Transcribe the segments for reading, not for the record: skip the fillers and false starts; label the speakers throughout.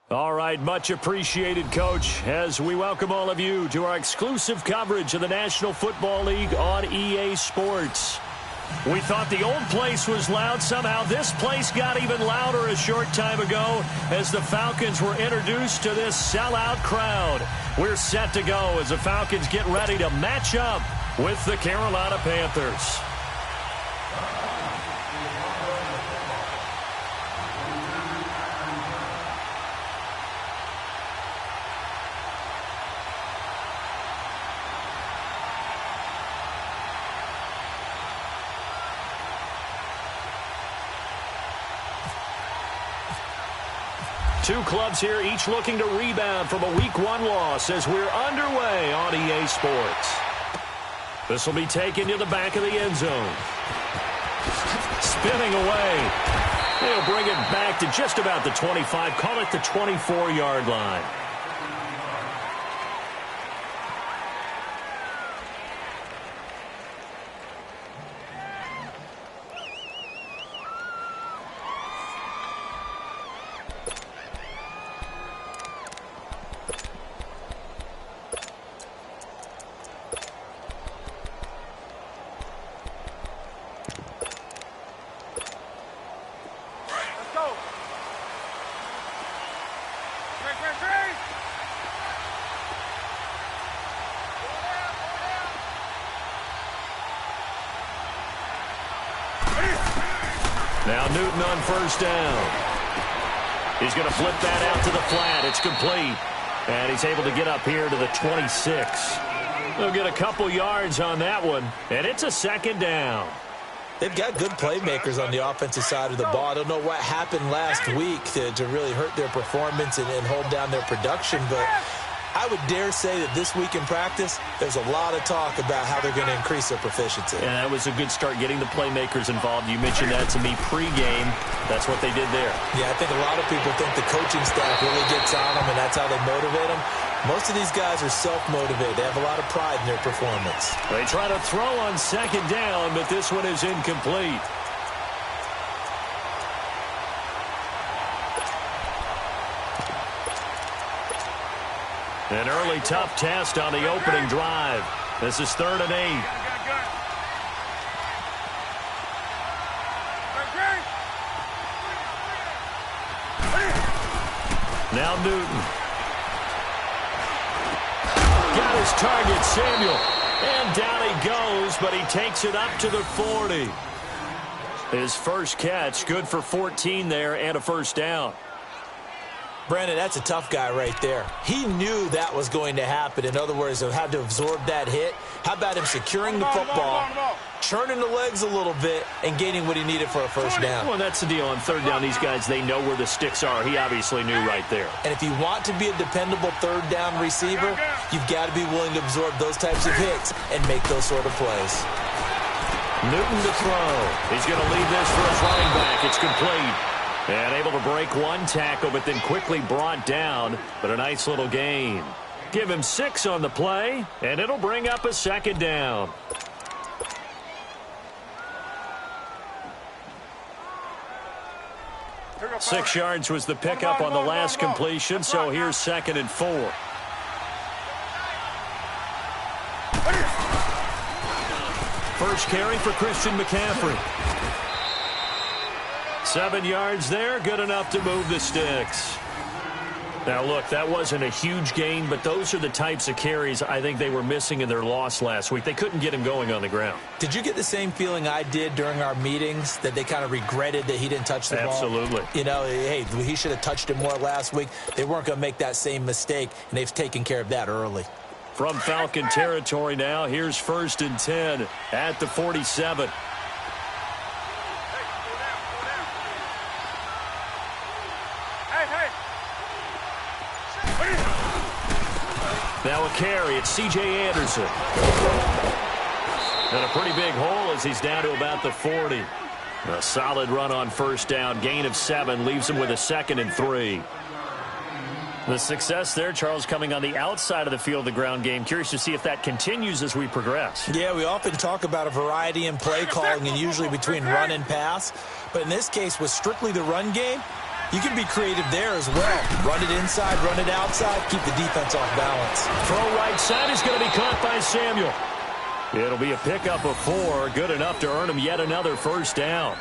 Speaker 1: All right, much appreciated, Coach, as we welcome all of you to our exclusive coverage of the National Football League on EA Sports. We thought the old place was loud. Somehow this place got even louder a short time ago as the Falcons were introduced to this sellout crowd. We're set to go as the Falcons get ready to match up with the Carolina Panthers. Two clubs here, each looking to rebound from a Week 1 loss as we're underway on EA Sports. This will be taken to the back of the end zone. Spinning away. They'll bring it back to just about the 25, call it the 24-yard line. Now Newton on first down. He's going to flip that out to the flat. It's complete. And he's able to get up here to the 26. They'll get a couple yards on that one. And it's a second down.
Speaker 2: They've got good playmakers on the offensive side of the ball. I don't know what happened last week to really hurt their performance and hold down their production, but I would dare say that this week in practice, there's a lot of talk about how they're going to increase their proficiency.
Speaker 1: And that was a good start, getting the playmakers involved. You mentioned that to me pregame. That's what they did there.
Speaker 2: Yeah, I think a lot of people think the coaching staff really gets on them, and that's how they motivate them. Most of these guys are self-motivated. They have a lot of pride in their performance.
Speaker 1: They try to throw on second down, but this one is incomplete. An early tough test on the opening drive. This is 3rd and 8. Now Newton. Got his target, Samuel. And down he goes, but he takes it up to the 40. His first catch, good for 14 there and a first down.
Speaker 2: Brandon, that's a tough guy right there. He knew that was going to happen. In other words, he had to absorb that hit. How about him securing the football, churning the legs a little bit, and gaining what he needed for a first down?
Speaker 1: Well, that's the deal. On third down, these guys, they know where the sticks are. He obviously knew right there.
Speaker 2: And if you want to be a dependable third down receiver, you've got to be willing to absorb those types of hits and make those sort of plays.
Speaker 1: Newton to throw. He's going to lead this for his running back. It's complete. And able to break one tackle, but then quickly brought down. But a nice little gain. Give him 6 on the play, and it'll bring up a second down. Six yards was the pickup on the last completion, so here's 2nd and 4. First carry for Christian McCaffrey. 7 yards there, good enough to move the sticks. Now, look, that wasn't a huge gain, but those are the types of carries I think they were missing in their loss last week. They couldn't get him going on the ground.
Speaker 2: Did you get the same feeling I did during our meetings, that they kind of regretted that he didn't touch the ball?
Speaker 1: Absolutely.
Speaker 2: You know, hey, he should have touched it more last week. They weren't going to make that same mistake, and they've taken care of that early.
Speaker 1: From Falcon territory now, here's 1st and 10 at the 47. Now a carry, it's C.J. Anderson. And a pretty big hole as he's down to about the 40. A solid run on first down, gain of 7, leaves him with a 2nd and 3. The success there, Charles, coming on the outside of the field, the ground game. Curious to see if that continues as we progress.
Speaker 2: Yeah, we often talk about a variety in play calling and usually between run and pass. But in this case, with strictly the run game, you can be creative there as well. Run it inside, run it outside, keep the defense off balance.
Speaker 1: Throw right side is going to be caught by Samuel. It'll be a pickup of 4, good enough to earn him yet another first down.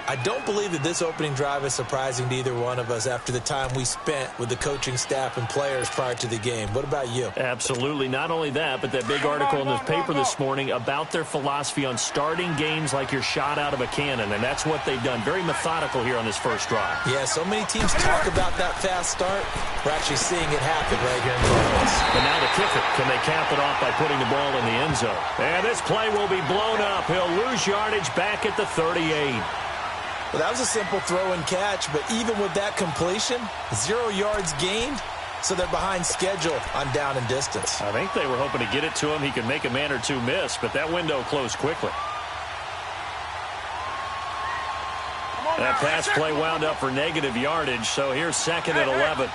Speaker 2: I don't believe that this opening drive is surprising to either one of us after the time we spent with the coaching staff and players prior to the game. What about you?
Speaker 1: Absolutely. Not only that, but that big article in the paper this morning about their philosophy on starting games like you're shot out of a cannon, and that's what they've done. Very methodical here on this first drive.
Speaker 2: Yeah, so many teams talk about that fast start. We're actually seeing it happen right here in front of us.
Speaker 1: And now the kicker. Can they cap it off by putting the ball in the end zone? And this play will be blown up. He'll lose yardage back at the 38.
Speaker 2: Well, that was a simple throw and catch, but even with that completion, 0 yards gained, so they're behind schedule on down and distance.
Speaker 1: I think they were hoping to get it to him. He could make a man or two miss, but that window closed quickly. That pass play wound up for negative yardage, so here's second and 11.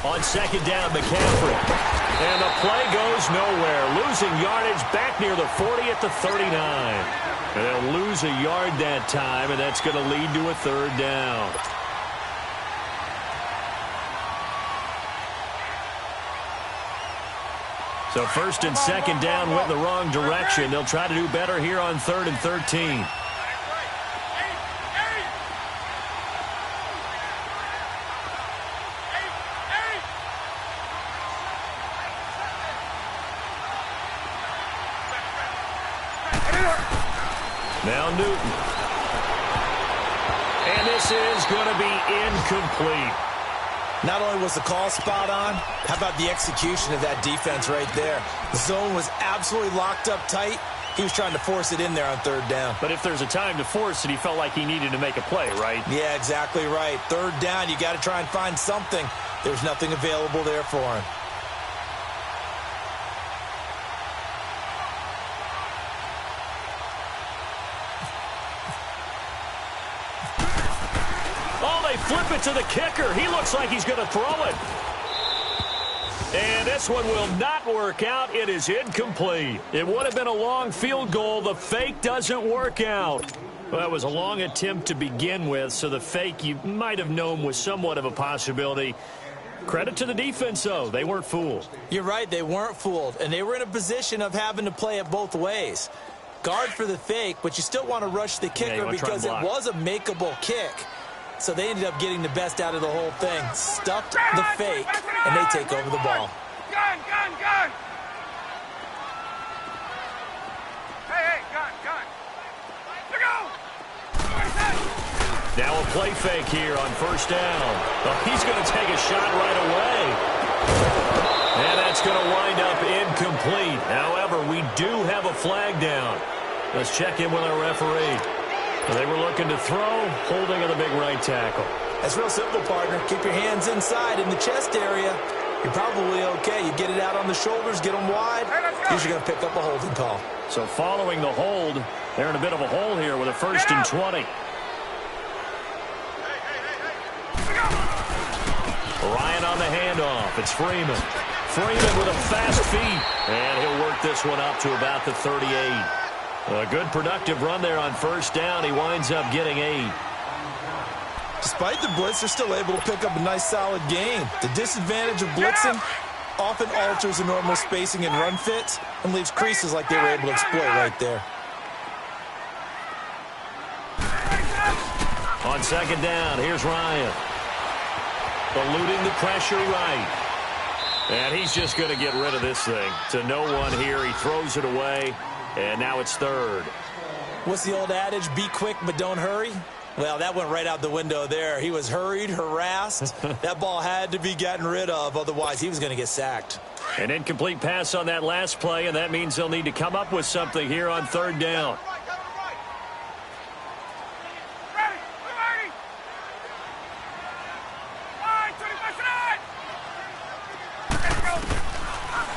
Speaker 1: On second down, McCaffrey. And the play goes nowhere. Losing yardage back near the 40 at the 39. And they'll lose a yard that time, and that's going to lead to a third down. So first and second down went in the wrong direction. They'll try to do better here on 3rd and 13. Now Newton. And this is going to be incomplete.
Speaker 2: Not only was the call spot on, how about the execution of that defense right there? The zone was absolutely locked up tight. He was trying to force it in there on 3rd down.
Speaker 1: But if there's a time to force it, he felt like he needed to make a play, right?
Speaker 2: Yeah, exactly right. 3rd down, you got to try and find something. There's nothing available there for him.
Speaker 1: Flip it to the kicker. He looks like he's going to throw it. And this one will not work out. It is incomplete. It would have been a long field goal. The fake doesn't work out. Well, that was a long attempt to begin with, so the fake you might have known was somewhat of a possibility. Credit to the defense, though. They weren't fooled.
Speaker 2: You're right. They weren't fooled, and they were in a position of having to play it both ways. Guard for the fake, but you still want to rush the kicker because it was a makeable kick. So they ended up getting the best out of the whole thing. Stuffed the fake, and they take over the ball.
Speaker 3: Gun! Hey, gun! Look out!
Speaker 1: Now a play fake here on first down. Well, he's going to take a shot right away. And that's going to wind up incomplete. However, we do have a flag down. Let's check in with our referee. They were looking to throw, holding on the big right tackle.
Speaker 2: That's real simple, partner. Keep your hands inside in the chest area. You're probably okay. You get it out on the shoulders, get them wide. Usually going to pick up a holding call.
Speaker 1: So following the hold, they're in a bit of a hole here with a 1st and 20. Ryan on the handoff. It's Freeman. Freeman with a fast feet. And he'll work this one up to about the 38. A good productive run there on first down. He winds up getting 8.
Speaker 2: Despite the blitz, they're still able to pick up a nice, solid gain. The disadvantage of blitzing often alters the normal spacing and run fits and leaves creases like they were able to exploit right there.
Speaker 1: On second down, here's Ryan. Eluding the pressure right. And he's just going to get rid of this thing. To no one here. He throws it away. And now it's 3rd.
Speaker 2: What's the old adage? Be quick, but don't hurry. Well, that went right out the window there. He was hurried, harassed. That ball had to be gotten rid of. Otherwise, he was going to get sacked.
Speaker 1: An incomplete pass on that last play, and that means they'll need to come up with something here on 3rd down.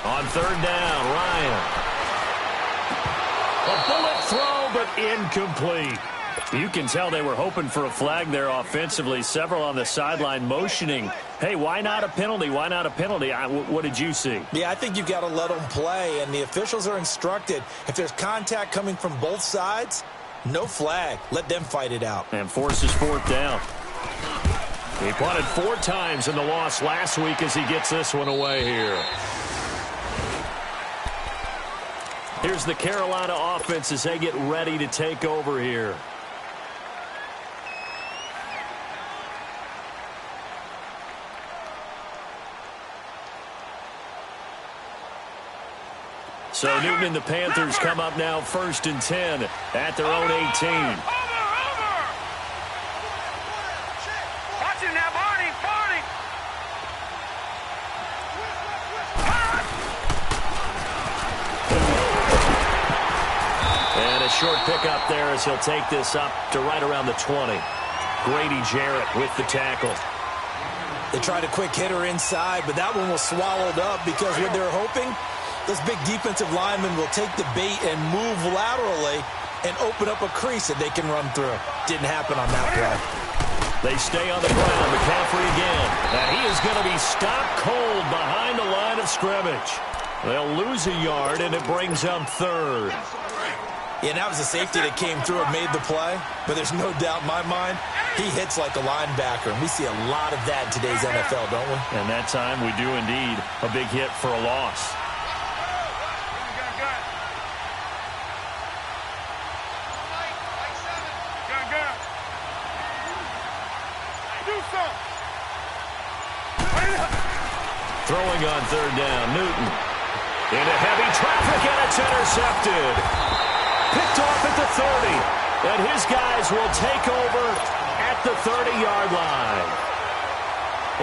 Speaker 1: On 3rd down, Ryan. A bullet throw, but incomplete. You can tell they were hoping for a flag there offensively. Several on the sideline motioning, hey, why not a penalty? Why not a penalty? What did you see?
Speaker 2: Yeah, I think you got to let them play, and the officials are instructed. If there's contact coming from both sides, no flag. Let them fight it out.
Speaker 1: And forces fourth down. He punted 4 times in the loss last week as he gets this one away here. Here's the Carolina offense as they get ready to take over here. So Newton and the Panthers come up now 1st and 10 at their own 18.
Speaker 3: Watch him now, Barney.
Speaker 1: And a short pickup there as he'll take this up to right around the 20. Grady Jarrett with the tackle.
Speaker 2: They tried a quick hitter inside, but that one was swallowed up because what they're hoping, those big defensive linemen will take the bait and move laterally and open up a crease that they can run through. Didn't happen on that play.
Speaker 1: They stay on the ground. McCaffrey again. And he is going to be stopped cold behind the line of scrimmage. They'll lose a yard, and it brings up 3rd.
Speaker 2: Yeah, and that was a safety that came through and made the play. But there's no doubt in my mind, he hits like a linebacker. And we see a lot of that in today's NFL, don't we?
Speaker 1: And that time we do indeed. A big hit for a loss. Throwing on 3rd down, Newton. Into heavy traffic, and it's intercepted. Picked off at the 30. And his guys will take over at the 30-yard line.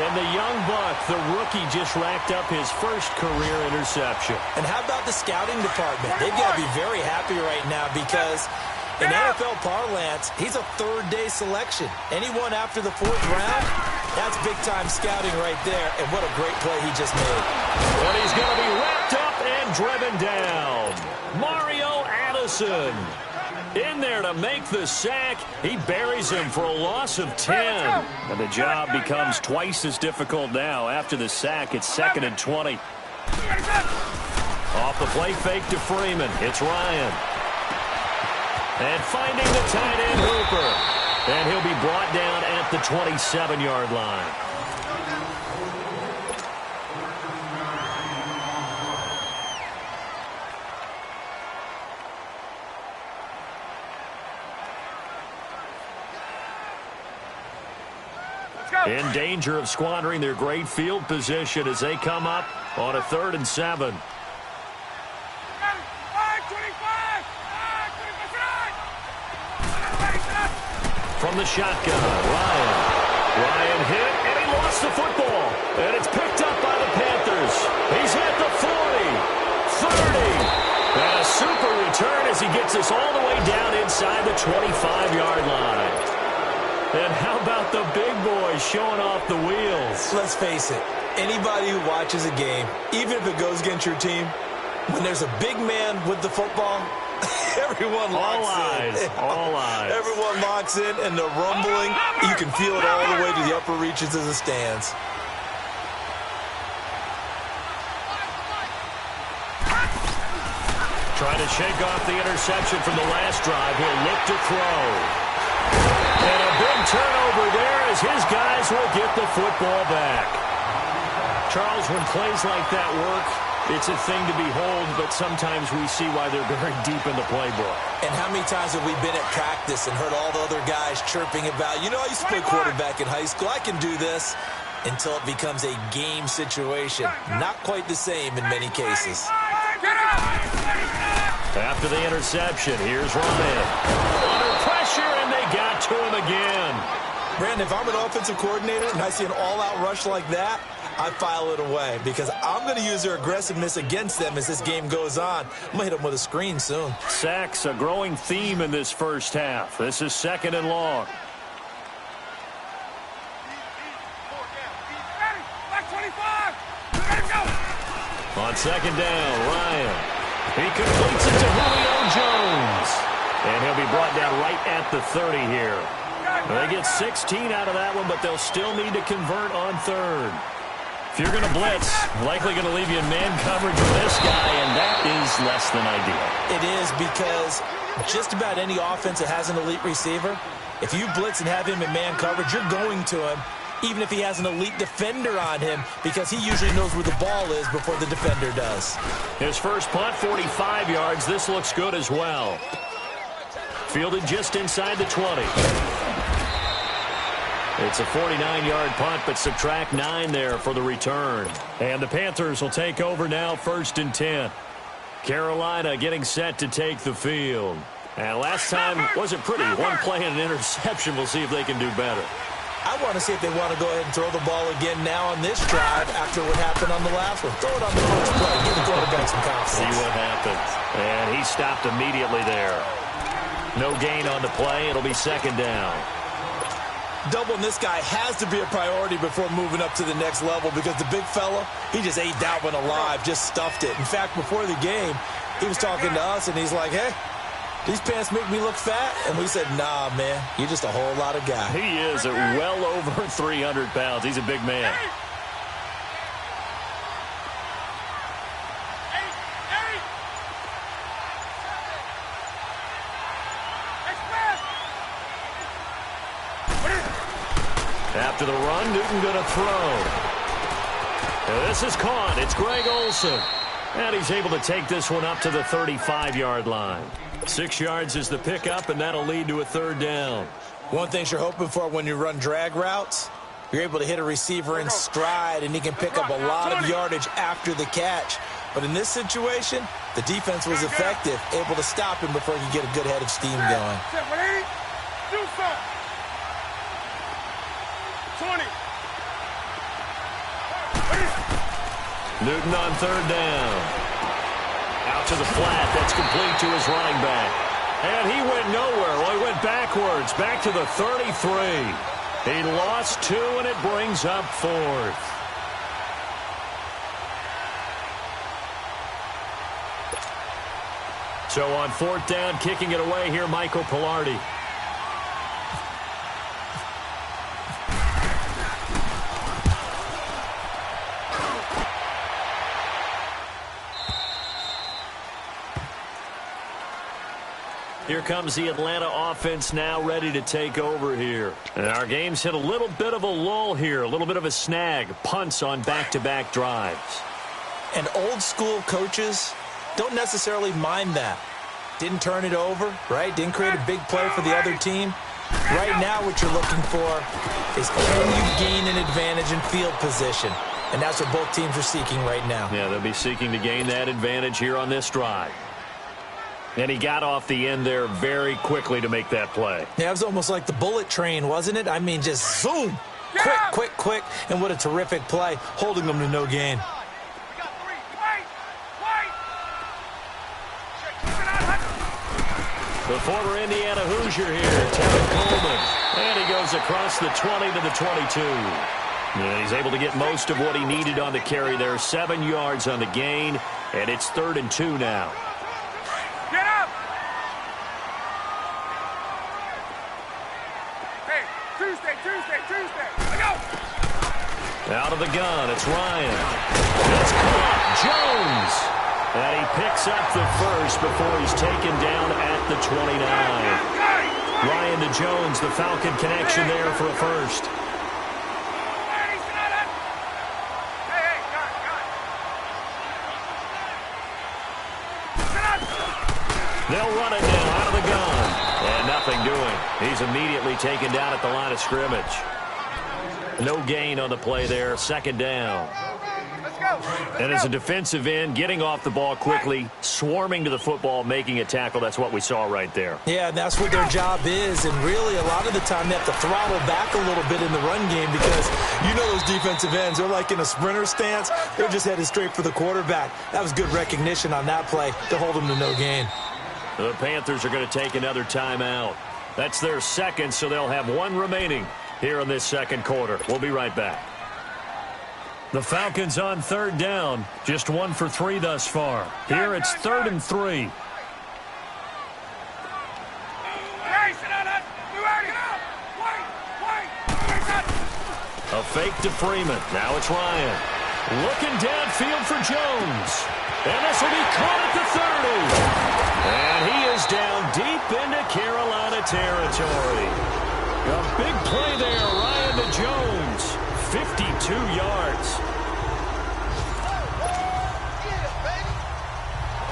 Speaker 1: And the young buck, the rookie, just racked up his first career interception.
Speaker 2: And how about the scouting department? They've got to be very happy right now because in NFL parlance, he's a 3rd-day selection. Anyone after the 4th round, that's big-time scouting right there. And what a great play he just made.
Speaker 1: But he's going to be wrapped up and driven down. Mario Addison in there to make the sack. He buries him for a loss of 10. And the job becomes twice as difficult now. After the sack, it's 2nd and 20. Off the play fake to Freeman. It's Ryan. And finding the tight end, Hooper. And he'll be brought down at the 27-yard line. In danger of squandering their great field position as they come up on a 3rd and 7. From the shotgun, Ryan hit, and he lost the football. And it's picked up by the Panthers. He's at the 40, 30. And a super return as he gets us all the way down inside the 25-yard line. And how about the big boys showing off the wheels?
Speaker 2: Let's face it, anybody who watches a game, even if it goes against your team, when there's a big man with the football, everyone locks in.
Speaker 1: All eyes.
Speaker 2: Everyone locks in, and the rumbling, you can feel it all the way to the upper reaches of the stands.
Speaker 1: Trying to shake off the interception from the last drive. He'll look to throw. And a big turnover there as his guys will get the football back. Charles, when plays like that work, it's a thing to behold, but sometimes we see why they're very deep in the playbook.
Speaker 2: And how many times have we been at practice and heard all the other guys chirping about, you know, I used to play quarterback in high school, I can do this, until it becomes a game situation. Not quite the same in many cases.
Speaker 1: After the interception, here's Ryan. Under pressure, and they got to him again.
Speaker 2: Brandon, if I'm an offensive coordinator and I see an all-out rush like that, I file it away because I'm going to use their aggressiveness against them as this game goes on. I'm going to hit them with a screen soon.
Speaker 1: Sacks, a growing theme in this first half. This is 2nd and long. On 2nd down, Ryan. He completes it to Julio Jones. And he'll be brought down right at the 30 here. They get 16 out of that one, but they'll still need to convert on third. If you're going to blitz, likely going to leave you in man coverage with this guy, and that is less than ideal.
Speaker 2: It is, because just about any offense that has an elite receiver, if you blitz and have him in man coverage, you're going to him, even if he has an elite defender on him, because he usually knows where the ball is before the defender does.
Speaker 1: His first punt, 45 yards. This looks good as well. Fielded just inside the 20. It's a 49-yard punt, but subtract 9 there for the return. And the Panthers will take over now, 1st and 10. Carolina getting set to take the field. And last time wasn't pretty. One play and an interception. We'll see if they can do better.
Speaker 2: I want to see if they want to go ahead and throw the ball again now on this drive after what happened on the last one. Throw it on the first play. Give the quarterback some confidence.
Speaker 1: See what happens. And he stopped immediately there. No gain on the play. It'll be 2nd down.
Speaker 2: Doubling this guy has to be a priority before moving up to the next level, because the big fella, he just ate that one alive, just stuffed it. In fact, before the game, he was talking to us, and he's like, hey, these pants make me look fat? And we said, nah, man, you're just a whole lot of guy.
Speaker 1: He is at well over 300 pounds. He's a big man. After the run, Newton going to throw. And this is caught. It's Greg Olsen. And he's able to take this one up to the 35-yard line. 6 yards is the pickup, and that'll lead to a 3rd down.
Speaker 2: One thing you're hoping for when you run drag routes, you're able to hit a receiver in stride, and he can pick up a lot of yardage after the catch. But in this situation, the defense was effective, able to stop him before he could get a good head of steam going.
Speaker 3: 20.
Speaker 1: Newton on 3rd down. Out to the flat. That's complete to his running back. And he went nowhere. Well, he went backwards. Back to the 33. He lost 2, and it brings up 4th. So on 4th down, kicking it away here, Michael Palardy. Here comes the Atlanta offense now ready to take over here. And our game's hit a little bit of a lull here, a little bit of a snag. Punts on back-to-back drives.
Speaker 2: And old school coaches don't necessarily mind that. Didn't turn it over, right? Didn't create a big play for the other team. Right now what you're looking for is, can you gain an advantage in field position? And that's what both teams are seeking right now.
Speaker 1: Yeah, they'll be seeking to gain that advantage here on this drive. And he got off the end there very quickly to make that play.
Speaker 2: Yeah, it was almost like the bullet train, wasn't it? I mean, just zoom. Quick, quick, quick. And what a terrific play, holding them to no gain.
Speaker 1: The former Indiana Hoosier here, Tevin Coleman. And he goes across the 20 to the 22. And he's able to get most of what he needed on the carry there. 7 yards on the gain, and it's 3rd and 2 now.
Speaker 3: Get up! Hey, Tuesday. Let go!
Speaker 1: Out of the gun, it's Ryan. It's caught. Jones. And he picks up the first before he's taken down at the 29. Ryan to Jones, the Falcon connection there for a first. They'll run it now out of the gun. And nothing doing. He's immediately taken down at the line of scrimmage. No gain on the play there. 2nd down. And as a defensive end, getting off the ball quickly, swarming to the football, making a tackle, that's what we saw right there.
Speaker 2: Yeah, and that's what their job is. And really, a lot of the time, they have to throttle back a little bit in the run game, because you know those defensive ends, they're like in a sprinter stance. They're just headed straight for the quarterback. That was good recognition on that play to hold them to no gain.
Speaker 1: The Panthers are going to take another timeout. That's their second, so they'll have 1 remaining here in this 2nd quarter. We'll be right back. The Falcons on 3rd down. Just 1 for 3 thus far. Here it's 3rd and 3. fake to Freeman. Now it's Ryan. Looking downfield for Jones. And this will be caught at the 30. And he is down deep into Carolina territory. A big play there, Ryan to Jones. 52 yards.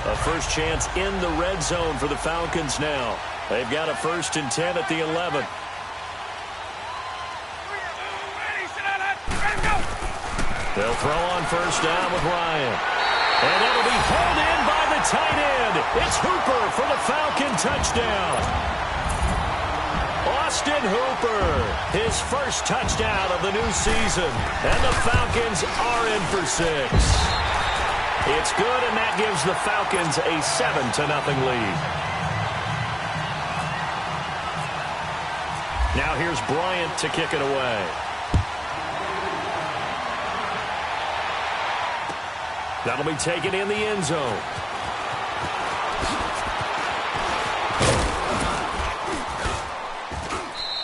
Speaker 1: A first chance in the red zone for the Falcons now. They've got a 1st and 10 at the 11. They'll throw on first down with Ryan. And it'll be hauled in by the tight end. It's Hooper for the Falcon touchdown. Austin Hooper, his first touchdown of the new season. And the Falcons are in for 6. It's good, and that gives the Falcons a 7-0 lead. Now here's Bryant to kick it away. That'll be taken in the end zone.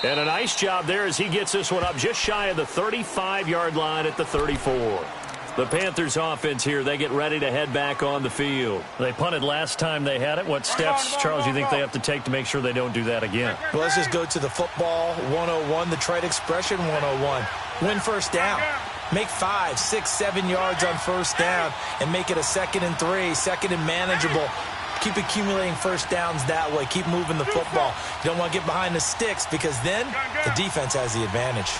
Speaker 1: And a nice job there as he gets this one up just shy of the 35-yard line at the 34. The Panthers offense here, they get ready to head back on the field. They punted last time they had it. What steps, Charles, do you think they have to take to make sure they don't do that again?
Speaker 2: Well, let's just go to the football 101, the trite expression 101. Win first down. Make 5, 6, 7 yards on first down and make it a 2nd and 3, 2nd and manageable. Keep accumulating first downs that way. Keep moving the football. You don't want to get behind the sticks because then the defense has the advantage.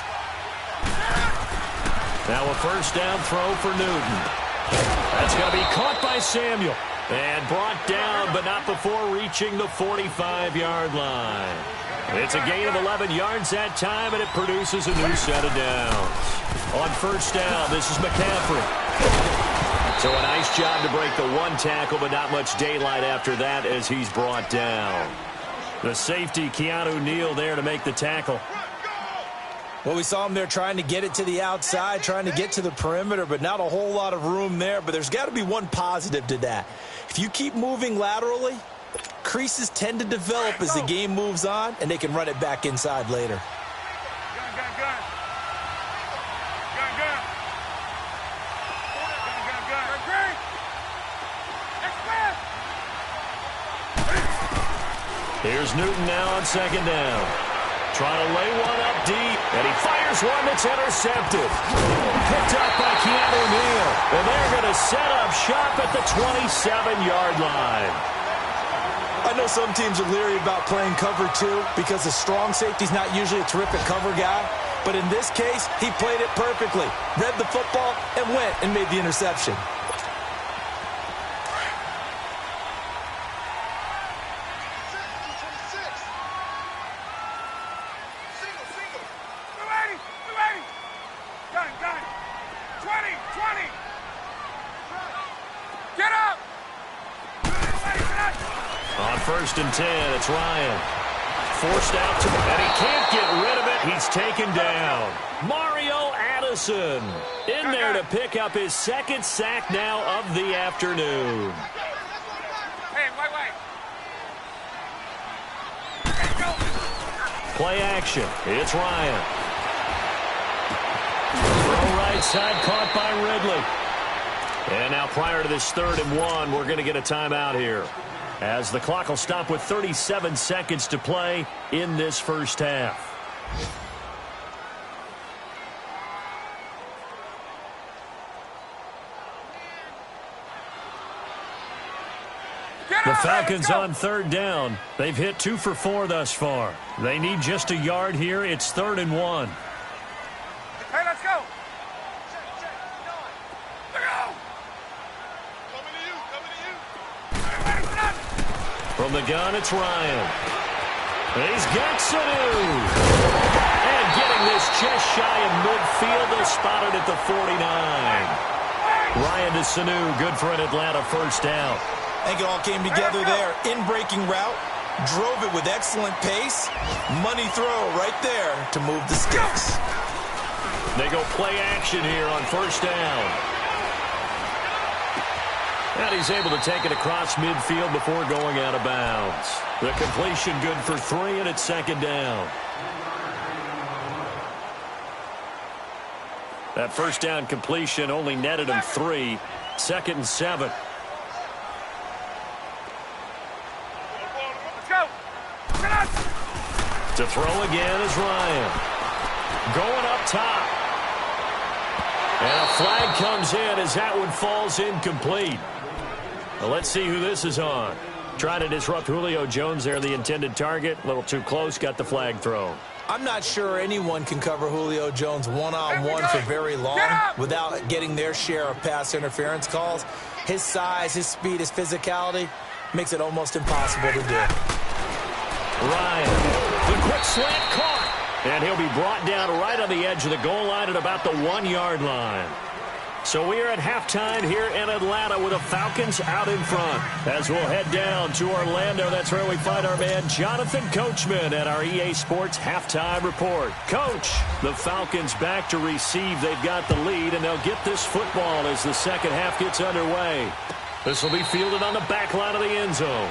Speaker 1: Now a first down throw for Newton. That's going to be caught by Samuel. And brought down, but not before reaching the 45-yard line. It's a gain of 11 yards that time, and it produces a new set of downs. On first down, this is McCaffrey. So a nice job to break the one tackle, but not much daylight after that as he's brought down. The safety, Keanu Neal, there to make the tackle.
Speaker 2: Well, we saw him there trying to get it to the outside, trying to get to the perimeter, but not a whole lot of room there. But there's got to be one positive to that. If you keep moving laterally, creases tend to develop as the game moves on, and they can run it back inside later.
Speaker 1: Here's Newton now on second down. Trying to lay one up deep, and he fires one that's intercepted. Picked up by Keanu Neal, and they're going to set up shop at the 27-yard line.
Speaker 2: I know some teams are leery about playing cover 2 because the strong safety's not usually a terrific cover guy, but in this case, he played it perfectly. Read the football and went and made the interception.
Speaker 1: First and 10, it's Ryan. Forced out to him, and he can't get rid of it. He's taken down. Mario Addison in there to pick up his 2nd sack now of the afternoon.
Speaker 3: Hey, wait.
Speaker 1: Play action. It's Ryan. Throw right side, caught by Ridley. And now prior to this 3rd and 1, we're going to get a timeout here, as the clock will stop with 37 seconds to play in this first half. The Falcons on 3rd down. They've hit 2 for 4 thus far. They need just a yard here. It's 3rd and 1.
Speaker 3: Hey, let's go.
Speaker 1: From the gun, it's Ryan. He's got Sanu. And getting this just shy of midfield, they'll spot it at the 49. Ryan to Sanu, good for an Atlanta first down.
Speaker 2: I think it all came together there. In-breaking route, drove it with excellent pace. Money throw right there to move the sticks.
Speaker 1: They go play action here on first down. And he's able to take it across midfield before going out of bounds. The completion good for 3, and it's 2nd down. That first down completion only netted him 3. 2nd and 7.
Speaker 3: Let's go. Get up.
Speaker 1: To throw again is Ryan. Going up top. And a flag comes in as that one falls incomplete. Well, let's see who this is on. Trying to disrupt Julio Jones there, the intended target. A little too close, got the flag thrown.
Speaker 2: I'm not sure anyone can cover Julio Jones one-on-one for very long without getting their share of pass interference calls. His size, his speed, his physicality makes it almost impossible to do.
Speaker 1: Ryan, the quick slant caught. And he'll be brought down right on the edge of the goal line at about the 1-yard line. So we are at halftime here in Atlanta with the Falcons out in front. As we'll head down to Orlando, that's where we find our man Jonathan Coachman at our EA Sports Halftime Report. Coach, the Falcons back to receive. They've got the lead, and they'll get this football as the second half gets underway. This will be fielded on the back line of the end zone.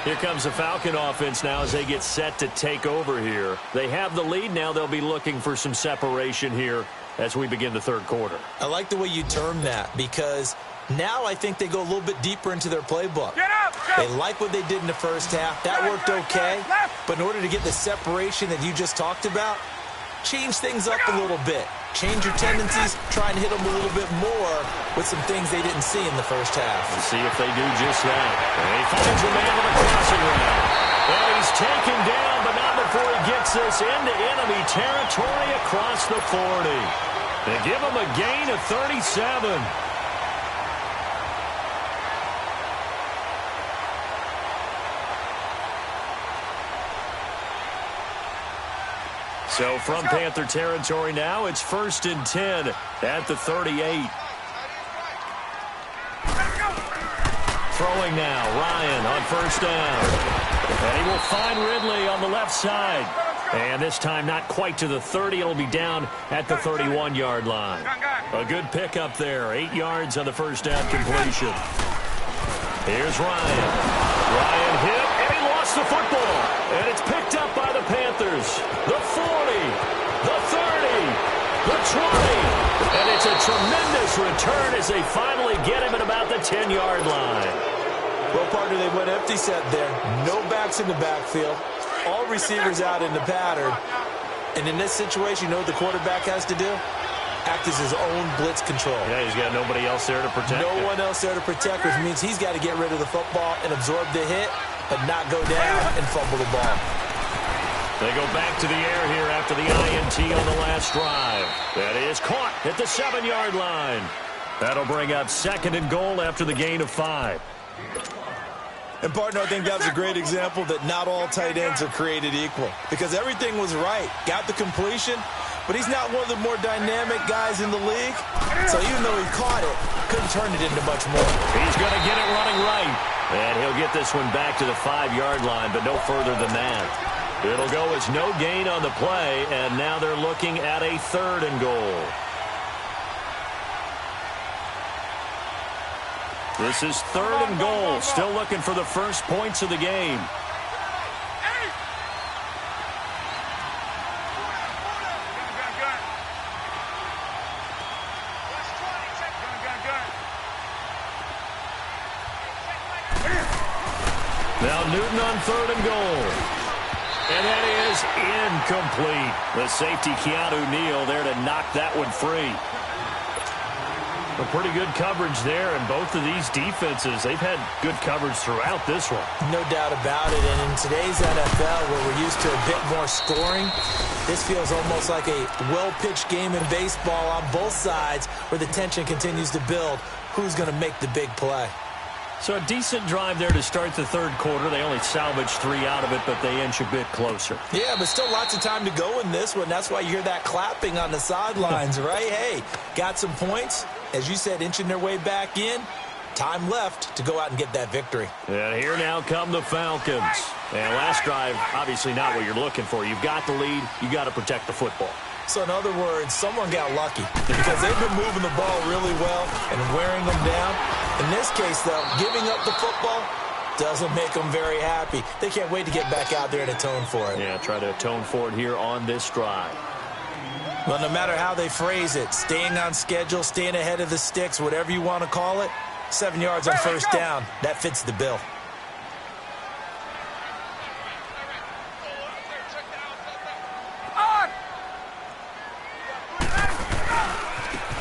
Speaker 1: Here comes the Falcon offense now as they get set to take over here. They have the lead. Now they'll be looking for some separation here as we begin the third quarter.
Speaker 2: I like the way you term that because now I think they go a little bit deeper into their playbook.
Speaker 3: Get up.
Speaker 2: They like what they did in the first half. That worked okay. But in order to get the separation that you just talked about, change things up a little bit. Change your tendencies, try and hit them a little bit more with some things they didn't see in the first half.
Speaker 1: Let's see if they do just that. And he finds a man on the crossing route. And he's taken down, but not before he gets this into enemy territory across the 40. They give him a gain of 37. So from Panther territory now, it's 1st and 10 at the 38. Throwing now, Ryan on 1st down. And he will find Ridley on the left side. And this time not quite to the 30. It'll be down at the 31-yard line. A good pickup there. 8 yards on the first down completion. Here's Ryan. Ryan hit, and he lost the football. And it's picked up by the Panthers. The 40, the 30, the 20. And it's a tremendous return as they finally get him at about the 10-yard line.
Speaker 2: Well, partner, they went empty set there. No backs in the backfield. All receivers out in the pattern. And in this situation, you know what the quarterback has to do? Act as his own blitz control.
Speaker 1: Yeah, he's got nobody else there to protect
Speaker 2: No
Speaker 1: him.
Speaker 2: one else there to protect, which means he's got to get rid of the football and absorb the hit, but not go down and fumble the ball.
Speaker 1: They go back to the air here after the INT on the last drive. That is caught at the 7-yard line. That'll bring up 2nd and goal after the gain of 5.
Speaker 2: And, partner, I think that was a great example that not all tight ends are created equal because everything was right. Got the completion, but he's not one of the more dynamic guys in the league. So even though he caught it, couldn't turn it into much more.
Speaker 1: He's going to get it running right. And he'll get this one back to the 5-yard line, but no further than that. It'll go as no gain on the play, and now they're looking at a 3rd and goal. This is 3rd and goal. Still looking for the first points of the game. Now Newton on 3rd and goal. And that is incomplete. The safety, Keanu Neal, there to knock that one free. A pretty good coverage there, and both of these defenses, they've had good coverage throughout this one.
Speaker 2: No doubt about it, and in today's NFL, where we're used to a bit more scoring, this feels almost like a well-pitched game in baseball on both sides where the tension continues to build. Who's going to make the big play?
Speaker 1: So a decent drive there to start the 3rd quarter. They only salvaged 3 out of it, but they inch a bit closer.
Speaker 2: Yeah, but still lots of time to go in this one. That's why you hear that clapping on the sidelines, right? Hey, got some points. As you said, inching their way back in. Time left to go out and get that victory.
Speaker 1: And here now come the Falcons. And last drive, obviously not what you're looking for. You've got the lead. You got to protect the football.
Speaker 2: So in other words, someone got lucky because they've been moving the ball really well and wearing them down. In this case, though, giving up the football doesn't make them very happy. They can't wait to get back out there and atone for it.
Speaker 1: Yeah, try to atone for it here on this drive.
Speaker 2: Well, no matter how they phrase it, staying on schedule, staying ahead of the sticks, whatever you want to call it, 7 yards on first down, that fits the bill.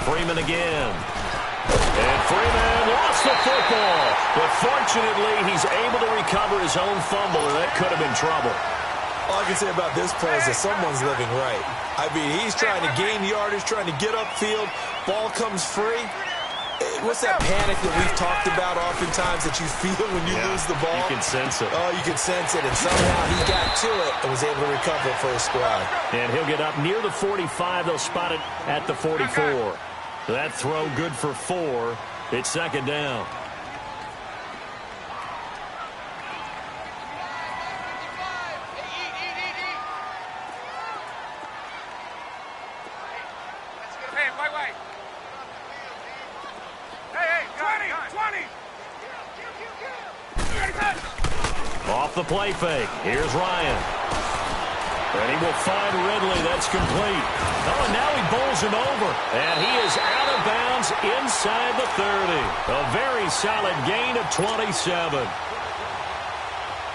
Speaker 1: Freeman again. And Freeman lost the football. But fortunately, he's able to recover his own fumble, or that could have been trouble.
Speaker 2: All I can say about this play is that someone's living right. I mean, he's trying to gain yardage, trying to get upfield. Ball comes free. What's that panic that we've talked about oftentimes that you feel when you lose the ball?
Speaker 1: You can sense it.
Speaker 2: Oh, you can sense it. And somehow he got to it and was able to recover it for his squad.
Speaker 1: And he'll get up near the 45. They'll spot it at the 44. That throw good for 4. It's second down. Off the play fake. Here's Ryan. And he will find Ridley. That's complete. Oh, and now he bowls him over. And he is out of bounds inside the 30. A very solid gain of 27.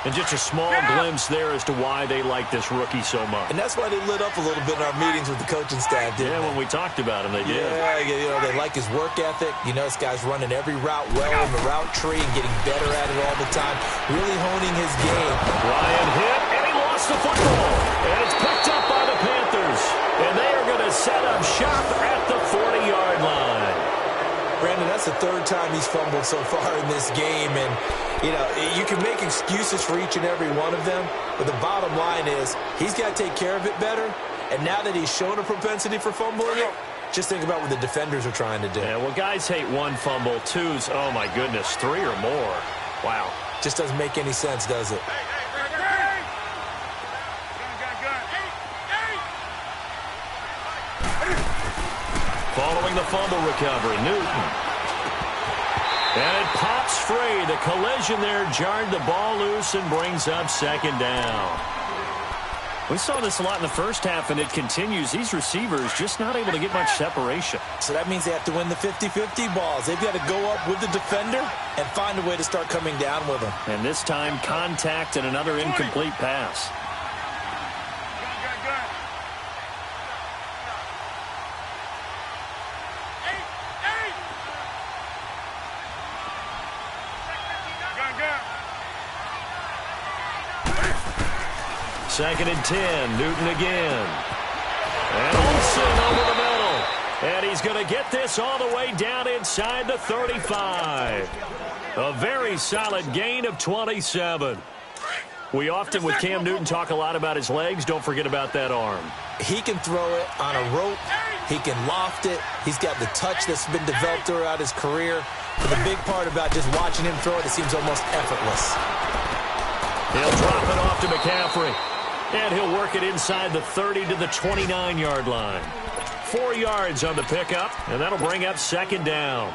Speaker 1: And just a small glimpse there as to why they like this rookie so much.
Speaker 2: And that's why they lit up a little bit in our meetings with the coaching staff, didn't they?
Speaker 1: When we talked about him, they did.
Speaker 2: Yeah, you know, they like his work ethic. You know, this guy's running every route well in the route tree and getting better at it all the time. Really honing his game.
Speaker 1: Ryan hit, and he lost the football. And it's picked up by the Panthers. And they are going to set up shop at the 40-yard line.
Speaker 2: Brandon, that's the 3rd time he's fumbled so far in this game. And, you know, you can make excuses for each and every one of them. But the bottom line is he's got to take care of it better. And now that he's shown a propensity for fumbling it, just think about what the defenders are trying to do.
Speaker 1: Yeah, well, guys hate 1 fumble, 2's, oh, my goodness, 3 or more. Wow.
Speaker 2: Just doesn't make any sense, does it?
Speaker 1: Following the fumble recovery, Newton. And it pops free. The collision there jarred the ball loose and brings up second down. We saw this a lot in the first half, and it continues. These receivers just not able to get much separation.
Speaker 2: So that means they have to win the 50-50 balls. They've got to go up with the defender and find a way to start coming down with them.
Speaker 1: And this time, contact and another incomplete pass. Second and 10, Newton again. And Olsen over the middle. And he's going to get this all the way down inside the 35. A very solid gain of 27. We often, with Cam Newton, talk a lot about his legs. Don't forget about that arm.
Speaker 2: He can throw it on a rope. He can loft it. He's got the touch that's been developed throughout his career. But the big part about just watching him throw it, it seems almost effortless.
Speaker 1: He'll drop it off to McCaffrey. And he'll work it inside the 30 to the 29-yard line. 4 yards on the pickup, and that'll bring up second down.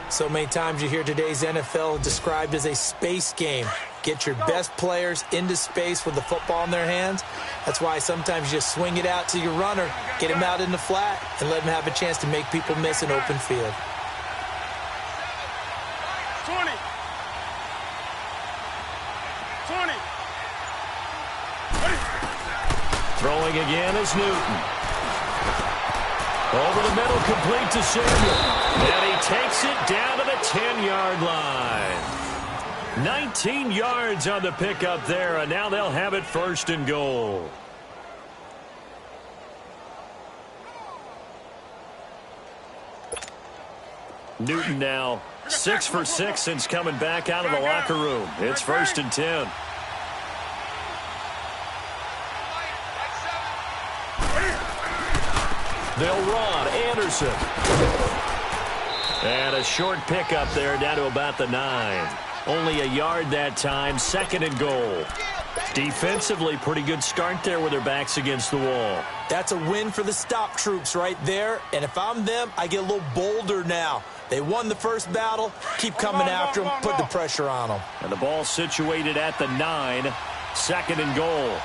Speaker 2: So many times you hear today's NFL described as a space game. Get your best players into space with the football in their hands. That's why sometimes you just swing it out to your runner, get him out in the flat, and let him have a chance to make people miss an open field.
Speaker 3: 20. 20.
Speaker 1: Throwing again is Newton. Over the middle, complete to Samuel. And he takes it down to the 10-yard line. 19 yards on the pickup there, and now they'll have it first and goal. Newton now 6 for 6 since coming back out of the locker room. It's first and 10. They'll run. Anderson. And a short pickup there down to about the 9. Only a yard that time. Second and goal. Defensively, pretty good start there with their backs against the wall.
Speaker 2: That's a win for the stop troops right there. And if I'm them, I get a little bolder now. They won the first battle. Keep coming after them. Put the pressure on them.
Speaker 1: And the ball situated at the 9. Second and goal.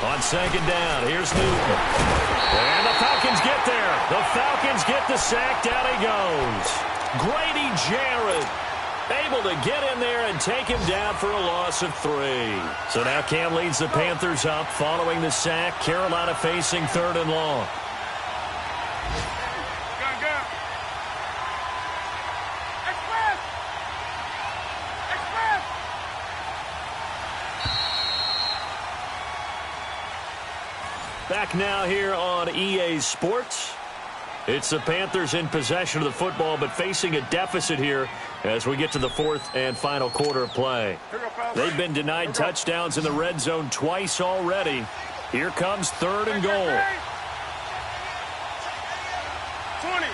Speaker 1: On second down, here's Newton. And the Falcons get there. The Falcons get the sack. Down he goes. Grady Jarrett able to get in there and take him down for a loss of 3. So now Cam leads the Panthers up following the sack. Carolina facing 3rd and long. Back now here on EA Sports. It's the Panthers in possession of the football, but facing a deficit here as we get to the 4th and final quarter of play. They've been denied touchdowns in the red zone twice already. Here comes 3rd and goal.
Speaker 3: 20.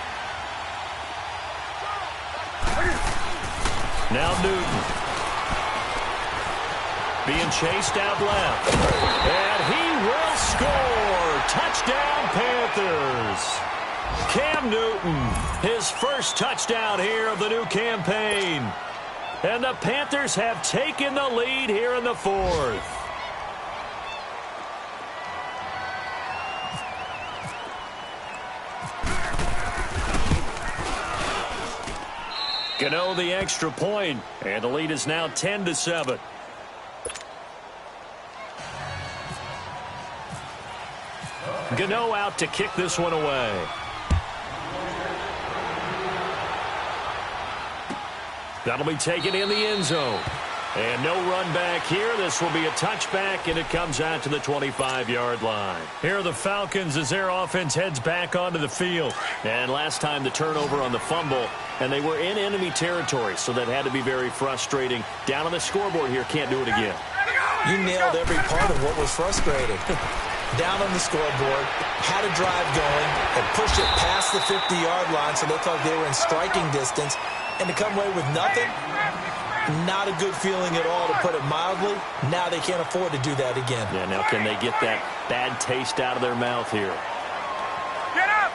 Speaker 1: Now Newton. Being chased out left. And he will score. Touchdown, Panthers. Cam Newton, his first touchdown here of the new campaign. And the Panthers have taken the lead here in the 4th. Gano the extra point, and the lead is now 10-7. Gano out to kick this one away. That'll be taken in the end zone. And no run back here. This will be a touchback, and it comes out to the 25-yard line. Here are the Falcons as their offense heads back onto the field. And last time the turnover on the fumble, and they were in enemy territory, so that had to be very frustrating. Down on the scoreboard here, can't do it again.
Speaker 2: You nailed every part of what was frustrating. Down on the scoreboard, had a drive going, and pushed it past the 50-yard line so they thought they were in striking distance, and to come away with nothing, not a good feeling at all, to put it mildly. Now they can't afford to do that again.
Speaker 1: Yeah, now can they get that bad taste out of their mouth here?
Speaker 3: Get up!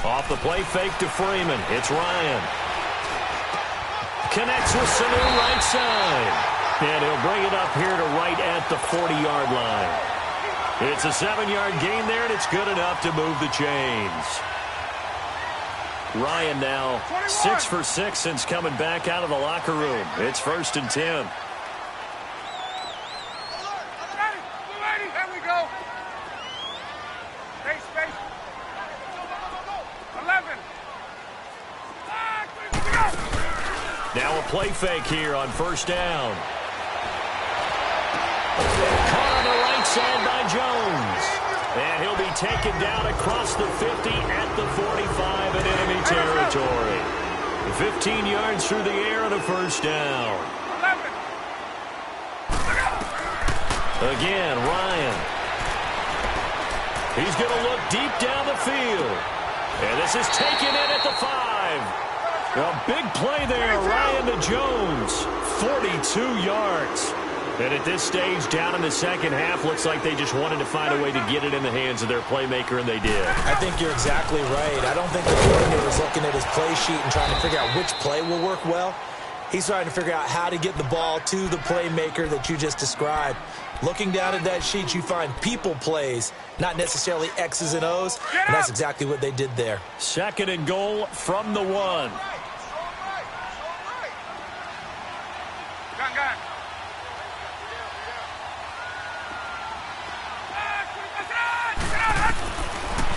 Speaker 1: Off the play fake to Freeman. It's Ryan. Connects with Sanu right side. And he'll bring it up here to right at the 40-yard line. It's a 7-yard gain there, and it's good enough to move the chains. Ryan now 6 for 6 since coming back out of the locker room. It's 1st and 10.
Speaker 3: There we go. Space. 11.
Speaker 1: Now a play fake here on 1st down. Caught on the right side by Jones. And he'll be taken down across the 50 at the 45 in enemy territory. 15 yards through the air and a 1st down.
Speaker 3: 11.
Speaker 1: Again, Ryan. He's going to look deep down the field. And this is taken in at the 5. A big play there, Ryan to Jones. 42 yards. And at this stage, down in the second half, looks like they just wanted to find a way to get it in the hands of their playmaker, and they did.
Speaker 2: I think you're exactly right. I don't think the coordinator is looking at his play sheet and trying to figure out which play will work well. He's trying to figure out how to get the ball to the playmaker that you just described. Looking down at that sheet, you find people plays, not necessarily X's and O's, and that's exactly what they did there.
Speaker 1: 2nd and goal from the 1.
Speaker 3: Gun.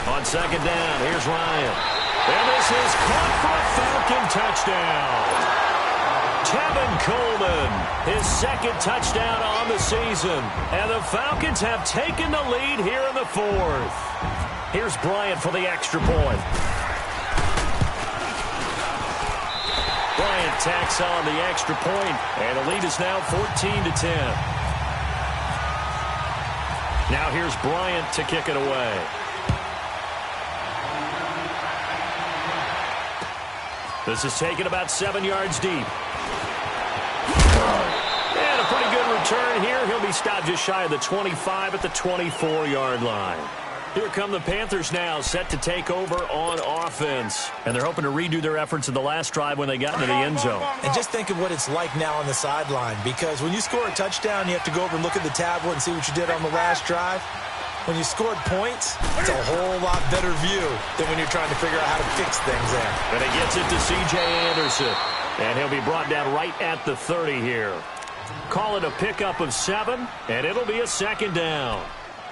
Speaker 1: On 2nd down, here's Ryan. And this is caught for a Falcon touchdown. Tevin Coleman, his 2nd touchdown on the season. And the Falcons have taken the lead here in the 4th. Here's Bryant for the extra point. Bryant tacks on the extra point, and the lead is now 14-10. Now here's Bryant to kick it away. This is taken about 7 yards deep. And a pretty good return here. He'll be stopped just shy of the 25 at the 24-yard line. Here come the Panthers now, set to take over on offense. And they're hoping to redo their efforts in the last drive when they got into the end zone.
Speaker 2: And just think of what it's like now on the sideline, because when you score a touchdown, you have to go over and look at the tablet and see what you did on the last drive. When you scored points, it's a whole lot better view than when you're trying to figure out how to fix things there.
Speaker 1: And he gets it to C.J. Anderson. And he'll be brought down right at the 30 here. Call it a pickup of 7, and it'll be a second down.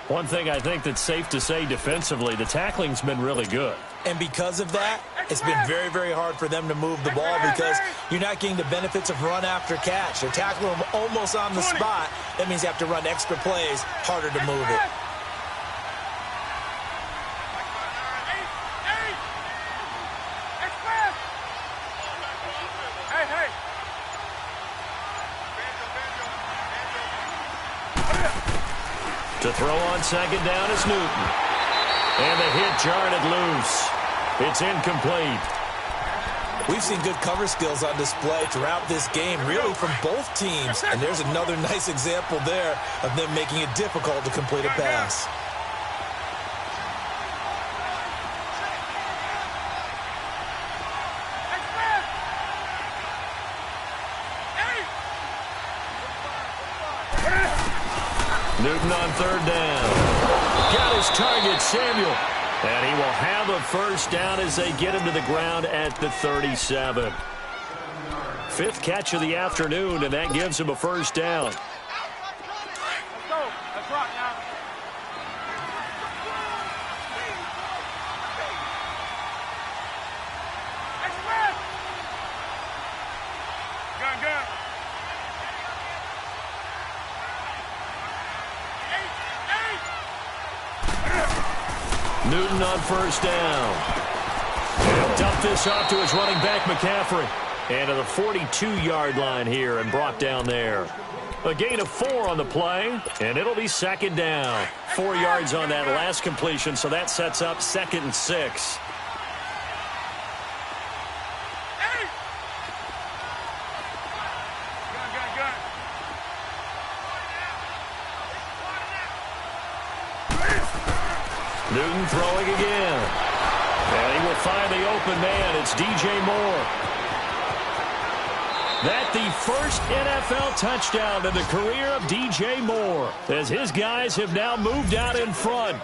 Speaker 1: One thing I think that's safe to say defensively, the tackling's been really good.
Speaker 2: And because of that, it's been very, very hard for them to move the ball because you're not getting the benefits of run after catch. They're tackling them almost on the spot. That means you have to run extra plays, harder to move it.
Speaker 1: To throw on second down is Newton. And the hit jarred it loose. It's incomplete.
Speaker 2: We've seen good cover skills on display throughout this game, really from both teams. And there's another nice example there of them making it difficult to complete a pass.
Speaker 1: Newton on third down. Got his target, Samuel. And he will have a first down as they get him to the ground at the 37. 5th catch of the afternoon, and that gives him a first down.
Speaker 3: Let's go. Let's rock now. Express. Gun.
Speaker 1: Newton on first down. He'll dump this off to his running back, McCaffrey. And to the 42-yard line here and brought down there. A gain of 4 on the play, and it'll be second down. 4 yards on that last completion, so that sets up 2nd and 6. Newton throwing again. And he will find the open man. It's DJ Moore. That the first NFL touchdown in the career of DJ Moore, as his guys have now moved out in front.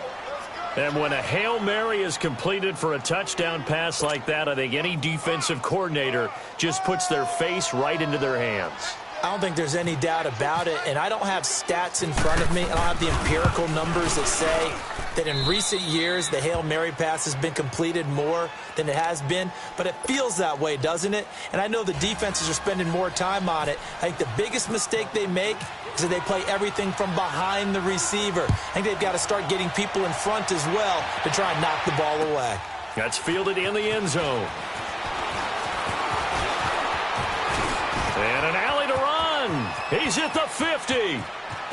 Speaker 1: And when a Hail Mary is completed for a touchdown pass like that, I think any defensive coordinator just puts their face right into their hands.
Speaker 2: I don't think there's any doubt about it, and I don't have stats in front of me. I don't have the empirical numbers that say that in recent years the Hail Mary pass has been completed more than it has been, but it feels that way, doesn't it? And I know the defenses are spending more time on it. I think the biggest mistake they make is that they play everything from behind the receiver. I think they've got to start getting people in front as well to try and knock the ball away.
Speaker 1: That's fielded in the end zone. And an alley to run. He's at the 50.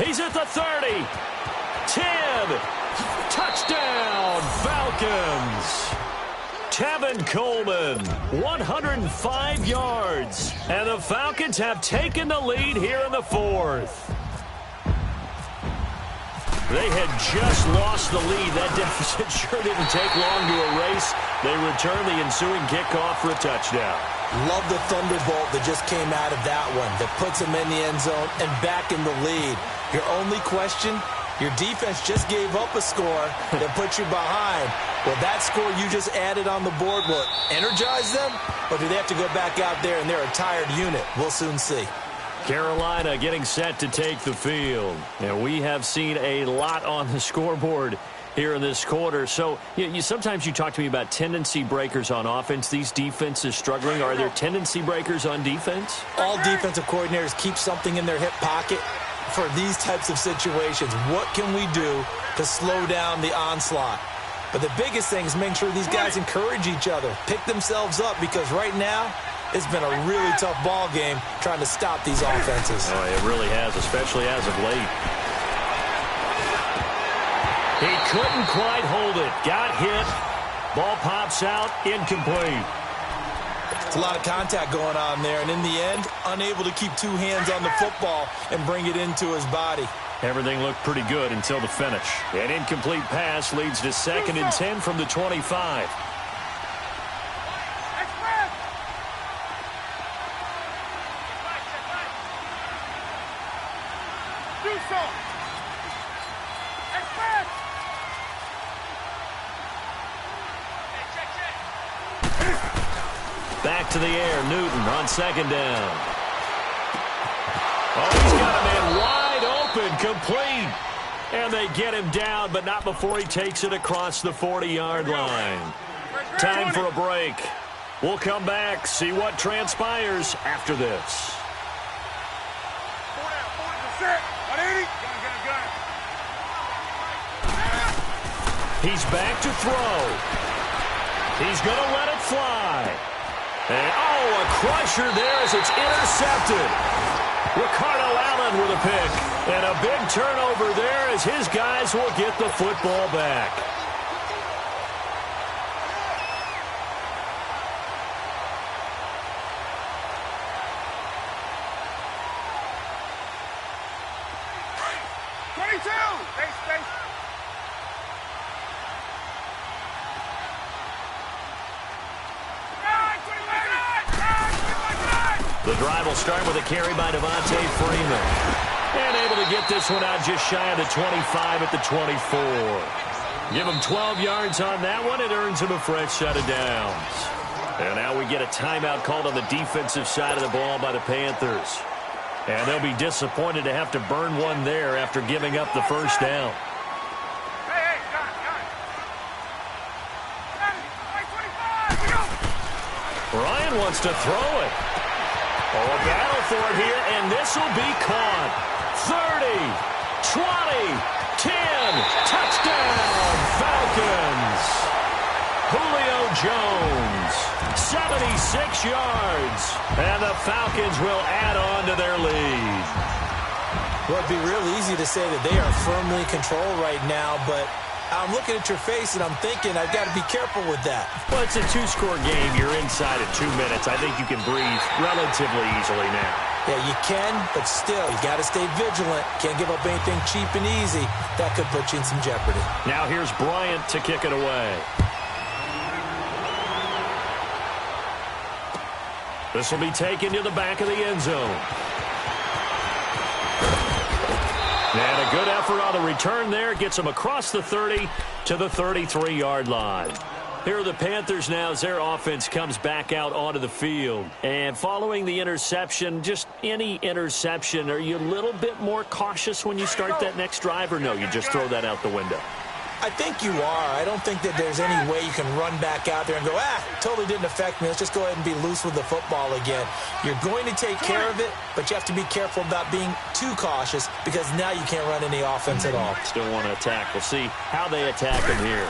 Speaker 1: He's at the 30. 10. Touchdown, Falcons. Tevin Coleman, 105 yards. And the Falcons have taken the lead here in the 4th. They had just lost the lead. That deficit sure didn't take long to erase. They return the ensuing kickoff for a touchdown.
Speaker 2: Love the thunderbolt that just came out of that one that puts them in the end zone and back in the lead. Your only question, your defense just gave up a score that put you behind. Well, that score you just added on the board, will it energize them? Or do they have to go back out there and they're a tired unit? We'll soon see.
Speaker 1: Carolina getting set to take the field. And we have seen a lot on the scoreboard here in this quarter. So sometimes you talk to me about tendency breakers on offense. These defenses struggling. Are there tendency breakers on defense?
Speaker 2: All defensive coordinators keep something in their hip pocket for these types of situations. What can we do to slow down the onslaught? But the biggest thing is making sure these guys encourage each other, pick themselves up, because right now it's been a really tough ball game trying to stop these offenses.
Speaker 1: Oh, it really has, especially as of late. He couldn't quite hold it. Got hit. Ball pops out. Incomplete.
Speaker 2: It's a lot of contact going on there, and in the end, unable to keep two hands on the football and bring it into his body.
Speaker 1: Everything looked pretty good until the finish. An incomplete pass leads to 2nd and 10 from the 25. Back to the air, Newton on 2nd down. Oh, he's got a man wide open, complete. And they get him down, but not before he takes it across the 40-yard line. Time for a break. We'll come back, see what transpires after this. He's back to throw. He's going to let it fly. And, oh, a crusher there as it's intercepted. Ricardo Allen with a pick. And a big turnover there as his guys will get the football back. The drive will start with a carry by Devontae Freeman. And able to get this one out just shy of the 25 at the 24. Give him 12 yards on that one. It earns him a fresh set of downs. And now we get a timeout called on the defensive side of the ball by the Panthers. And they'll be disappointed to have to burn one there after giving up the first down. Ryan wants to throw it. Oh, a battle for it here, and this will be caught. 30, 20, 10, touchdown, Falcons. Julio Jones, 76 yards, and the Falcons will add on to their lead.
Speaker 2: Well, it'd be real easy to say that they are firmly in control right now, but I'm looking at your face and I'm thinking I've got to be careful with that.
Speaker 1: Well, it's a two-score game. You're inside of 2 minutes. I think you can breathe relatively easily now.
Speaker 2: Yeah, you can, but still, you got to stay vigilant. Can't give up anything cheap and easy. That could put you in some jeopardy.
Speaker 1: Now here's Bryant to kick it away. This will be taken to the back of the end zone. And a good effort on the return there. Gets them across the 30 to the 33-yard line. Here are the Panthers now as their offense comes back out onto the field. And following the interception, just any interception, are you a little bit more cautious when you start that next drive, or no, you just throw that out the window?
Speaker 2: I think you are. I don't think that there's any way you can run back out there and go, totally didn't affect me. Let's just go ahead and be loose with the football again. You're going to take care of it, but you have to be careful about being too cautious because now you can't run any offense at all.
Speaker 1: Still want to attack. We'll see how they attack him here.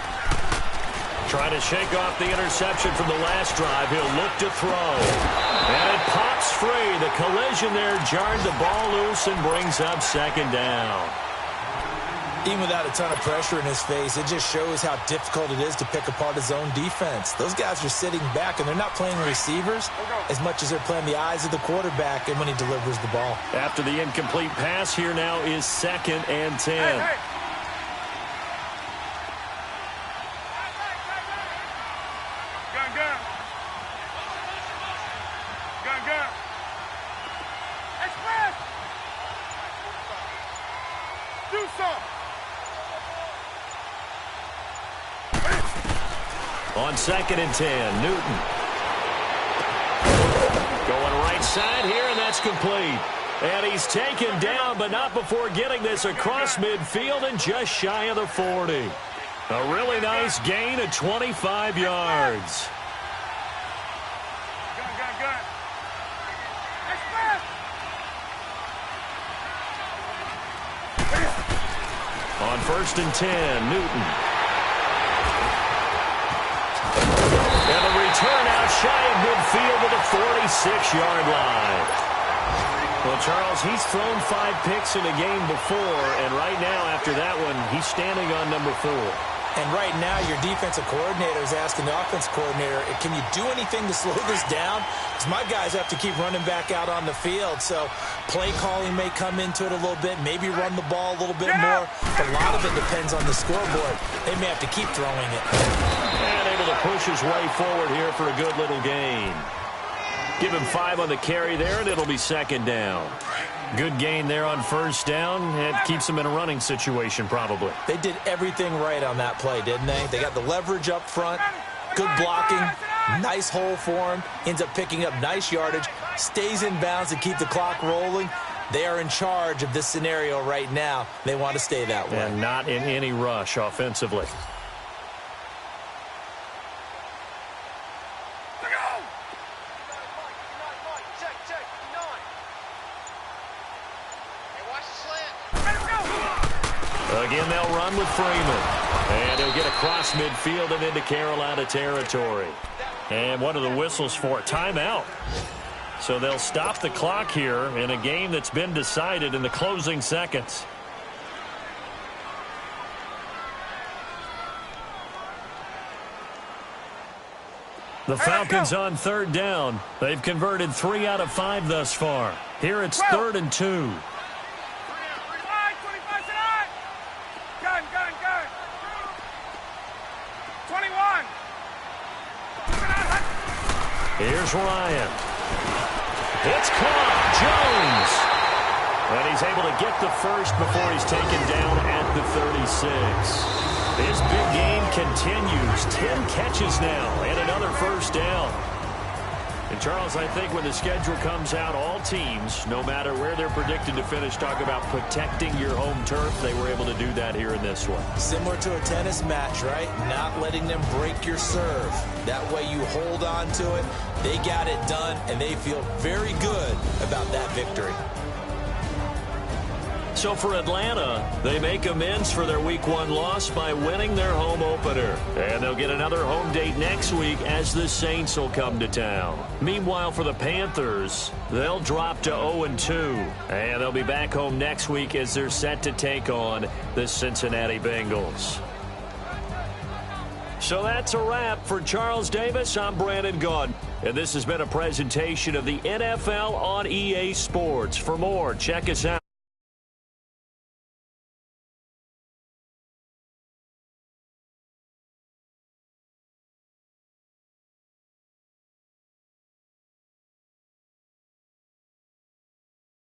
Speaker 1: Trying to shake off the interception from the last drive. He'll look to throw. And it pops free. The collision there jarred the ball loose and brings up 2nd down.
Speaker 2: Even without a ton of pressure in his face, it just shows how difficult it is to pick apart his own defense. Those guys are sitting back, and they're not playing receivers as much as they're playing the eyes of the quarterback and when he delivers the ball.
Speaker 1: After the incomplete pass, here now is 2nd and 10.
Speaker 3: Hey. Gun. Express! Do something!
Speaker 1: On 2nd and 10, Newton. Going right side here, and that's complete. And he's taken down, but not before getting this across midfield and just shy of the 40. A really nice gain of 25 yards.
Speaker 3: Gun. Express!
Speaker 1: On 1st and 10, Newton. And the return out shy of midfield to the 46-yard line. Well, Charles, he's thrown 5 picks in a game before, and right now after that one, he's standing on number 4.
Speaker 2: And right now, your defensive coordinator is asking the offensive coordinator, can you do anything to slow this down? Because my guys have to keep running back out on the field. So play calling may come into it a little bit, maybe run the ball a little bit more. But a lot of it depends on the scoreboard. They may have to keep throwing it.
Speaker 1: And able to push his way forward here for a good little gain. Give him 5 on the carry there, and it'll be second down. Good gain there on first down. It keeps them in a running situation, probably.
Speaker 2: They did everything right on that play, didn't they? They got the leverage up front, good blocking, nice hole for him, ends up picking up nice yardage, stays in bounds to keep the clock rolling. They are in charge of this scenario right now. They want to stay that way.
Speaker 1: And not in any rush offensively. Again, they'll run with Freeman. And he'll get across midfield and into Carolina territory. And what are the whistles for? Timeout. So they'll stop the clock here in a game that's been decided in the closing seconds. The Falcons on third down. They've converted 3 out of 5 thus far. Here it's 3rd and 2. Here's Ryan. It's caught. Jones. And he's able to get the first before he's taken down at the 36. His big game continues. 10 catches now and another first down. And, Charles, I think when the schedule comes out, all teams, no matter where they're predicted to finish, talk about protecting your home turf. They were able to do that here in this one.
Speaker 2: Similar to a tennis match, right? Not letting them break your serve. That way you hold on to it. They got it done, and they feel very good about that victory.
Speaker 1: So for Atlanta, they make amends for their Week 1 loss by winning their home opener. And they'll get another home date next week as the Saints will come to town. Meanwhile, for the Panthers, they'll drop to 0-2. And they'll be back home next week as they're set to take on the Cincinnati Bengals. So that's a wrap. For Charles Davis, I'm Brandon Gaudin. And this has been a presentation of the NFL on EA Sports. For more, check us out.